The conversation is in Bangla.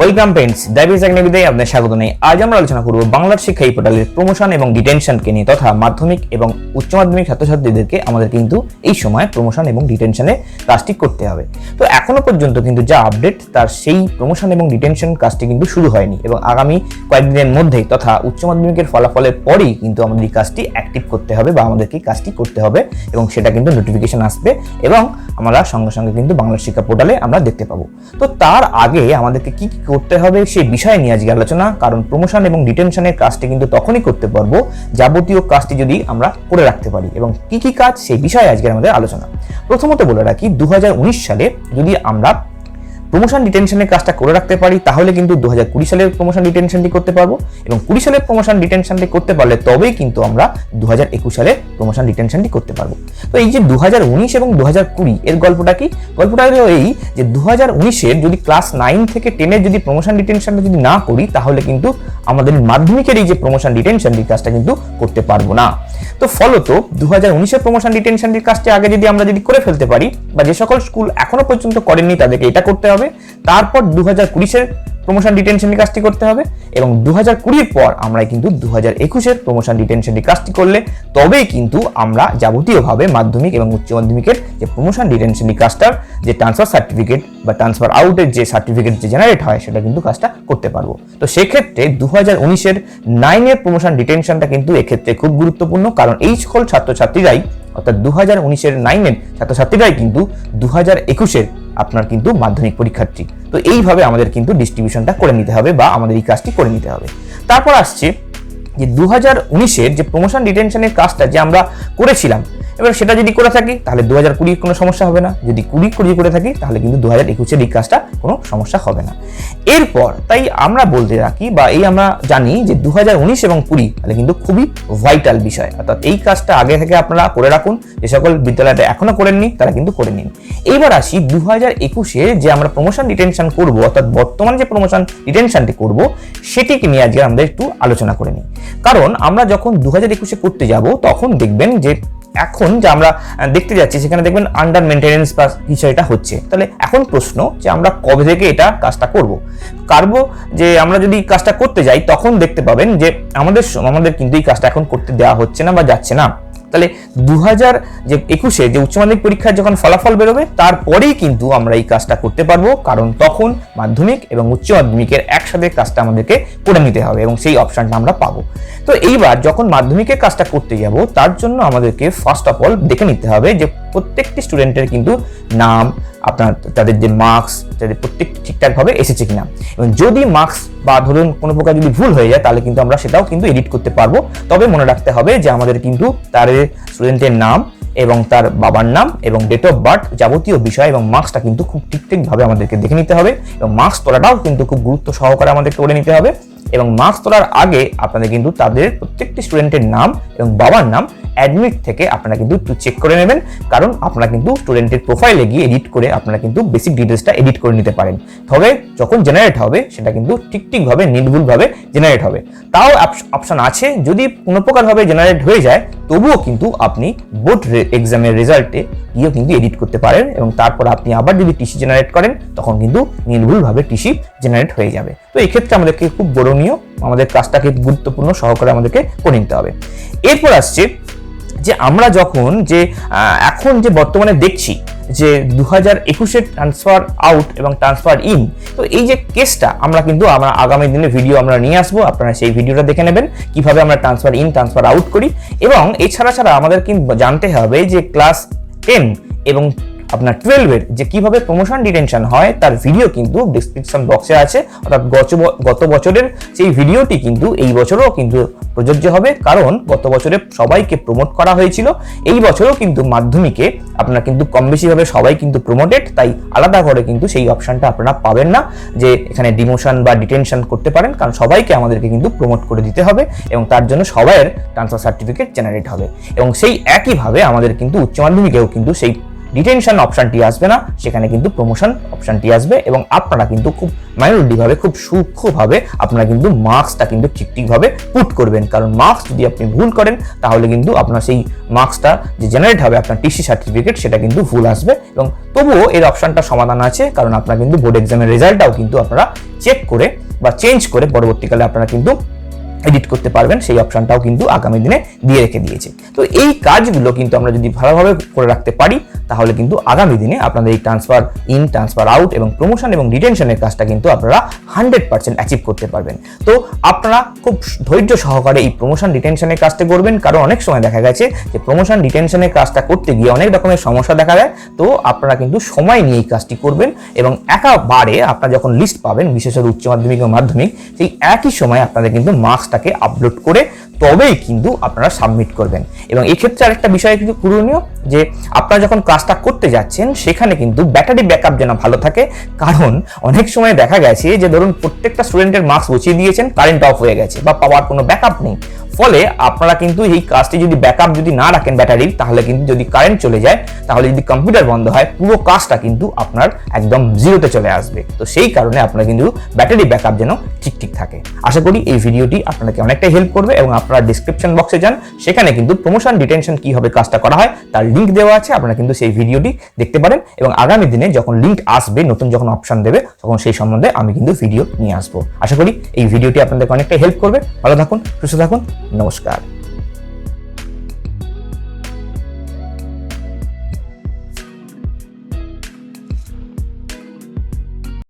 ওয়েলকাম ফ্রেন্ডস, ডায়াবেটিস একাডেমিতে আপনাদের স্বাগত জানাই। আজ আমরা আলোচনা করব বাংলার শিক্ষা পোর্টালের প্রমোশন এবং ডিটেনশনকে নিয়ে, তথা মাধ্যমিক এবং উচ্চ মাধ্যমিক ছাত্রছাত্রীদেরকে আমাদের কিন্তু এই সময় প্রমোশন এবং ডিটেনশনে কাজটি করতে হবে। তো এখনো পর্যন্ত কিন্তু যা আপডেট, তার সেই প্রমোশন এবং ডিটেনশন কাজটি কিন্তু শুরু হয়নি এবং আগামী কয়েকদিনের মধ্যেই তথা উচ্চ মাধ্যমিকের ফলাফলের পরেই কিন্তু আমাদের এই কাজটি অ্যাক্টিভ করতে হবে বা আমাদেরকে কাজটি করতে হবে এবং সেটা কিন্তু নোটিফিকেশন আসবে এবং আমরা সঙ্গে সঙ্গে কিন্তু বাংলার শিক্ষা পোর্টালে আমরা দেখতে পাবো। তো তার আগে আমাদেরকে কি করতে হবে সেই বিষয় নিয়ে আজকে আলোচনা, কারণ প্রমোশন এবং ডিটেনশনের কাজটি কিন্তু তখনই করতে পারবো যাবতীয় কাজটি যদি আমরা করে রাখতে পারি। এবং কি কি কাজ সেই বিষয়ে আজকে আমাদের আলোচনা। প্রথমত বলে রাখি, 2019 সালে যদি আমরা প্রমোশন ডিটেনশনের কাজটা করে রাখতে পারি তাহলে কিন্তু 2020 সালের প্রমোশন ডিটেনশনটি করতে পারবো এবং 20 সালের প্রমোশন ডিটেনশনটি করতে পারলে তবেই কিন্তু আমরা 2021 সালের প্রমোশন ডিটেনশনটি করতে পারবো। তো এই যে 2019 এবং 2020 এর গল্পটা কি? গল্পটা হলো এই যে 2019-এর যদি ক্লাস 9 থেকে 10-এর যদি প্রমোশন ডিটেনশনটা যদি না করি তাহলে কিন্তু আমাদের মাধ্যমিকের এই যে প্রমোশন ডিটেনশনটির কাজটা কিন্তু করতে পারবো না। তো ফলত 2019-এর প্রমোশন ডিটেনশনটির কাজটি আগে যদি আমরা করে ফেলতে পারি, বা যে সকল স্কুল এখনো পর্যন্ত করেননি তাদেরকে এটা করতে হবে, তারপর 2020-এর প্রমোশন ডিটেনশনের কাজটি করতে হবে এবং 2020-এর পর আমরা কিন্তু 2021-এর প্রমোশন ডিটেনশনের কাজটি করলে তবেই কিন্তু আমরা যাবতীয়ভাবে মাধ্যমিক এবং উচ্চ মাধ্যমিকের যে প্রমোশন ডিটেনশনের কাজটার যে ট্রান্সফার সার্টিফিকেট বা ট্রান্সফার আউটের যে সার্টিফিকেট যে জেনারেট হয় সেটা কিন্তু কাজটা করতে পারবো। তো সেক্ষেত্রে 2019-এর 9-এর প্রমোশন ডিটেনশনটা কিন্তু এক্ষেত্রে খুব গুরুত্বপূর্ণ, কারণ এই সকল ছাত্রছাত্রীরাই অর্থাৎ 2019-এর 9-এর ছাত্রছাত্রীরাই কিন্তু 2021-এর আপনার কিন্তু মাধ্যমিক পরীক্ষার্থী। তো এইভাবে আমাদের কিন্তু ডিস্ট্রিবিউশনটা করে নিতে হবে বা আমাদের এই কাজটি করে নিতে হবে। তারপর আসছে যে 2019-এর যে প্রমোশন ডিটেনশনের কাজটা যে আমরা করেছিলাম, এবার সেটা যদি করে থাকি তাহলে 2020 কোনো সমস্যা হবে না, যদি 20 করে থাকি তাহলে কিন্তু 2021-এর এই কাজটা কোনো সমস্যা হবে না। এরপর তাই আমরা বলতে রাখি বা এই আমরা জানি যে 2019 এবং 20 তাহলে কিন্তু খুবই ভাইটাল বিষয়, অর্থাৎ এই কাজটা আগে থেকে আপনারা করে রাখুন। যে সকল বিদ্যালয়টা এখনো করেননি তারা কিন্তু করে নিন। এইবার আসি 2021-এ যে আমরা প্রমোশন ডিটেনশন করব, অর্থাৎ বর্তমান যে প্রমোশন ডিটেনশনটি করব সেটিকে নিয়ে আজকে আমরা একটু আলোচনা করে নিই। কারণ আমরা যখন 2021-এ করতে যাব তখন দেখবেন যে এখন যে আমরা দেখতে যাচ্ছি সেখানে দেখবেন আন্ডার মেইনটেনেন্স বা বিষয়টা হচ্ছে। তাহলে এখন প্রশ্ন যে আমরা কবে থেকে এটা কাজটা করব যে আমরা যদি কাজটা করতে যাই তখন দেখতে পাবেন যে আমাদের কিন্তু এই কাজটা এখন করতে দেওয়া হচ্ছে না বা যাচ্ছে না। তাহলে 2021-এ যে উচ্চ মাধ্যমিক পরীক্ষার যখন ফলাফল বেরোবে তারপরেই কিন্তু আমরা এই কাজটা করতে পারবো, কারণ তখন মাধ্যমিক এবং উচ্চ মাধ্যমিকের একসাথে কাজটা আমাদেরকে করে নিতে হবে এবং সেই অপশনটা আমরা পাবো। তো এইবার যখন মাধ্যমিকের কাজটা করতে যাব তার জন্য আমাদেরকে ফার্স্ট অফ অল দেখে নিতে হবে যে প্রত্যেকটি স্টুডেন্টের কিন্তু নাম, আপনার তাদের যে মার্কস তাদের প্রত্যেকটি ঠিকঠাকভাবে এসেছে কিনা, এবং যদি মার্কস বা ধরুন কোনো প্রকার যদি ভুল হয়ে যায় তাহলে কিন্তু আমরা সেটাও কিন্তু এডিট করতে পারবো। তবে মনে রাখতে হবে যে আমাদের কিন্তু তার স্টুডেন্টের নাম এবং তার বাবার নাম এবং ডেট অফ বার্থ যাবতীয় বিষয় এবং মার্কসটা কিন্তু খুব ঠিকঠাকভাবে আমাদেরকে দেখে নিতে হবে এবং মার্কস তোলাটাও কিন্তু খুব গুরুত্ব সহকারে আমাদেরকে করে নিতে হবে। এবং মার্কস তোলার আগে আপনাদের কিন্তু তাদের প্রত্যেকটি স্টুডেন্টের নাম এবং বাবার নাম অ্যাডমিট থেকে আপনারা কিন্তু একটু চেক করে নেবেন, কারণ আপনারা কিন্তু স্টুডেন্টের প্রোফাইলে গিয়ে এডিট করে আপনারা কিন্তু বেসিক ডিটেলসটা এডিট করে নিতে পারেন। তবে যখন জেনারেট হবে সেটা কিন্তু ঠিকভাবে নির্ভুলভাবে জেনারেট হবে। তাও অপশন আছে, যদি কোনো প্রকারভাবে জেনারেট হয়ে যায় তবুও কিন্তু আপনি বোর্ড এক্সামের রেজাল্টে গিয়েও কিন্তু এডিট করতে পারেন এবং তারপর আপনি আবার যদি টিসি জেনারেট করেন তখন কিন্তু নির্ভুলভাবে টিসি জেনারেট হয়ে যাবে। তো এই ক্ষেত্রে আমাদেরকে খুব করণীয়, আমাদের কাজটাকে গুরুত্বপূর্ণ সহকারে আমাদেরকে করে নিতে হবে। এরপর আসছে যে আমরা যখন যে এখন যে বর্তমানে দেখছি যে 2021-এর ট্রান্সফার আউট এবং ট্রান্সফার ইন, তো এই যে কেসটা আমরা আগামী দিনে ভিডিও আমরা নিয়ে আসবো, আপনারা সেই ভিডিওটা দেখে নেবেন কিভাবে আমরা ট্রান্সফার ইন ট্রান্সফার আউট করি। এবং এছাড়া আমাদের কিন্তু জানতে হবে যে ক্লাস 10 এবং আপনার 12-এর যে কিভাবে প্রমোশন ডিটেনশন হয় তার ভিডিও কিন্তু ডেসক্রিপশন বক্সে আছে, অর্থাৎ গত বছরের সেই ভিডিওটি কিন্তু এই বছরও কিন্তু প্রযোজ্য হবে, কারণ গত বছরে সবাইকে প্রমোট করা হয়েছিল। এই বছরও কিন্তু মাধ্যমিকে আপনারা কিন্তু কম বেশি ভাবে সবাই কিন্তু প্রমোটেড, তাই আলাদা করে কিন্তু সেই অপশনটা আপনারা পাবেন না যে এখানে ডিমোশন বা ডিটেনশন করতে পারেন, কারণ সবাইকে আমাদেরকে কিন্তু প্রমোট করে দিতে হবে এবং তার জন্য সবাইয়ের ট্রান্সফার সার্টিফিকেট জেনারেট হবে। এবং সেই একইভাবে আমাদের কিন্তু উচ্চ মাধ্যমিকেও কিন্তু সেই ডিটেনশন অপশনটি আসবে না, সেখানে কিন্তু প্রমোশন অপশনটি আসবে এবং আপনারা কিন্তু খুব মাইনরলি ভাবে, খুব সূক্ষ্মভাবে আপনারা কিন্তু মার্কসটা কিন্তু ঠিকঠাকভাবে পুট করবেন। কারণ মার্কস যদি আপনি ভুল করেন তাহলে কিন্তু আপনার সেই মার্কসটা যে জেনারেট হবে আপনার টিসি সার্টিফিকেট সেটা কিন্তু ভুল আসবে। এবং তবুও এর অপশনটা সমাধান আছে, কারণ আপনারা কিন্তু বোর্ড এক্সামের রেজাল্টটাও কিন্তু আপনারা চেক করে বা চেঞ্জ করে পরবর্তীকালে আপনারা কিন্তু এডিট করতে পারবেন, সেই অপশনটাও কিন্তু আগামী দিনে দিয়ে রেখে দিয়েছে। তো এই কাজগুলো কিন্তু আমরা যদি ভালোভাবে করে রাখতে পারি তাহলে কিন্তু আগামী দিনে আপনাদের এই ট্রান্সফার ইন, ট্রান্সফার আউট এবং প্রমোশন এবং ডিটেনশনের কাজটা কিন্তু আপনারা 100% অ্যাচিভ করতে পারবেন। তো আপনারা খুব ধৈর্য সহকারে এই প্রমোশন ডিটেনশনের কাজটা করবেন, কারণ অনেক সময় দেখা গেছে যে প্রমোশন ডিটেনশনের কাজটা করতে গিয়ে অনেক রকমের সমস্যা দেখা যায়। তো আপনারা কিন্তু সময় নিয়ে এই কাজটি করবেন এবং একেবারে আপনারা যখন লিস্ট পাবেন, বিশেষত উচ্চ মাধ্যমিক ও মাধ্যমিক, সেই একই সময় আপনাদের কিন্তু মার্কসটাকে আপলোড করে তবেই কিন্তু আপনারা সাবমিট করবেন। এবং এই ক্ষেত্রে আরেকটা বিষয় কিন্তু করণীয়, যে আপনারা যখন কাজটা করতে যাচ্ছেন সেখানে কিন্তু ব্যাটারি ব্যাকআপ যেন ভালো থাকে। কারণ অনেক সময় দেখা গেছে যে ধরুন প্রত্যেকটা স্টুডেন্টের মার্কস বসিয়ে দিয়েছেন, কারেন্ট অফ হয়ে গেছে বা পাওয়ার কোনো ব্যাকআপ নেই, ফলে আপনারা কিন্তু এই কাজটি যদি ব্যাকআপ যদি না রাখেন ব্যাটারির, তাহলে কিন্তু যদি কারেন্ট চলে যায়, তাহলে যদি কম্পিউটার বন্ধ হয়, পুরো কাজটা কিন্তু আপনার একদম জিরোতে চলে আসবে। তো সেই কারণে আপনারা কিন্তু ব্যাটারি ব্যাকআপ যেন ঠিক থাকে। আশা করি এই ভিডিওটি আপনাকে অনেকটাই হেল্প করবে এবং আপনারা ডিসক্রিপশন বক্সে যান, সেখানে কিন্তু প্রমোশন ডিটেনশন কিভাবে কাজটা করা হয় তার লিঙ্ক দেওয়া আছে, আপনারা কিন্তু সেই ভিডিওটি দেখতে পারেন। এবং আগামী দিনে যখন লিঙ্ক আসবে, নতুন যখন অপশন দেবে, তখন সেই সম্বন্ধে আমি কিন্তু ভিডিও নিয়ে আসবো। আশা করি এই ভিডিওটি আপনাদেরকে অনেকটাই হেল্প করবে। ভালো থাকুন, সুস্থ থাকুন, নমস্কার।